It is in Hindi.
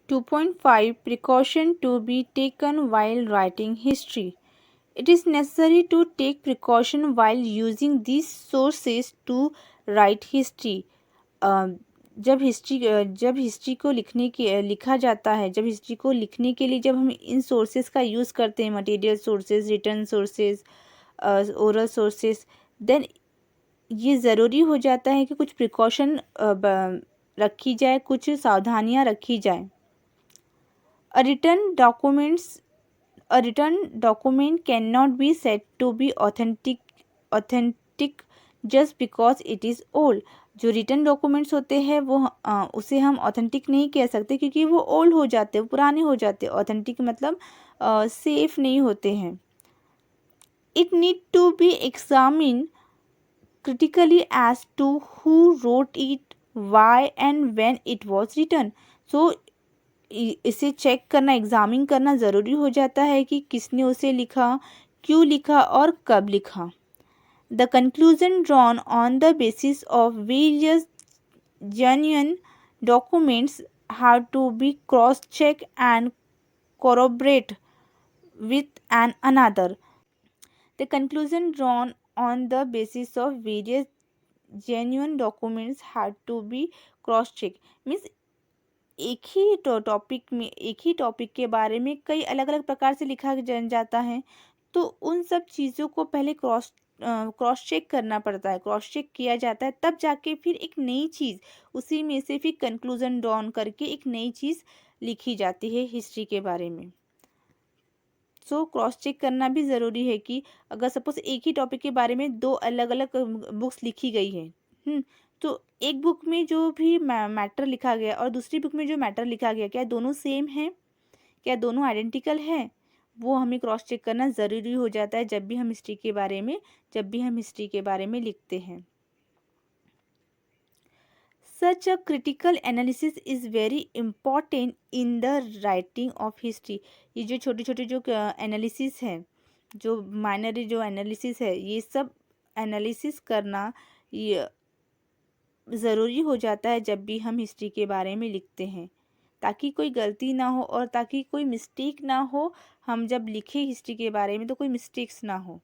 2.5 Precaution to be taken while writing history. It is necessary to take precaution while using these sources to write history. अ, जब हिस्ट्री को लिखा जाता है, जब हिस्ट्री को लिखने के लिए जब हम इन सोर्सेज का यूज़ करते हैं, material sources, written sources, oral sources, then ये ज़रूरी हो जाता है कि कुछ प्रिकॉशन रखी जाए, कुछ सावधानियां रखी जाए. A written documents A written document cannot be said to be authentic just because it is old. जो रिटर्न डॉक्यूमेंट्स होते हैं वो उसे हम ऑथेंटिक नहीं कह सकते क्योंकि वो ओल्ड हो जाते हैं, पुराने हो जाते हैं. ऑथेंटिक मतलब सेफ नहीं होते हैं. It need to be examine critically as to who wrote it, why and when it was written. So इसे चेक करना, एग्जामिन करना ज़रूरी हो जाता है कि किसने उसे लिखा, क्यों लिखा और कब लिखा. The conclusion drawn on the basis of various genuine documents have to be cross-checked and corroborate with another. The conclusion drawn on the basis of various genuine documents had to be cross-checked. Means एक ही टॉपिक के बारे में कई अलग अलग प्रकार से लिखा जाता है, तो उन सब चीज़ों को पहले क्रॉस चेक करना पड़ता है, क्रॉस चेक किया जाता है, तब जाके फिर एक नई चीज़ उसी में से फिर कंक्लूजन ड्रॉन करके एक नई चीज़ लिखी जाती है हिस्ट्री के बारे में. सो क्रॉस चेक करना भी ज़रूरी है कि अगर सपोज एक ही टॉपिक के बारे में दो अलग अलग बुक्स लिखी गई है, तो एक बुक में जो भी मैटर लिखा गया और दूसरी बुक में जो मैटर लिखा गया, क्या दोनों सेम हैं, क्या दोनों आइडेंटिकल हैं, वो हमें क्रॉस चेक करना ज़रूरी हो जाता है जब भी हम हिस्ट्री के बारे में लिखते हैं. Such a critical analysis is very important in the writing of history. ये जो छोटे छोटे जो एनालिसिस हैं, जो माइनर जो एनालिसिस है, ये सब एनालिसिस करना ये ज़रूरी हो जाता है जब भी हम हिस्ट्री के बारे में लिखते हैं, ताकि कोई गलती ना हो और ताकि कोई मिस्टेक ना हो. हम जब लिखें हिस्ट्री के बारे में तो कोई मिस्टेक्स ना हो.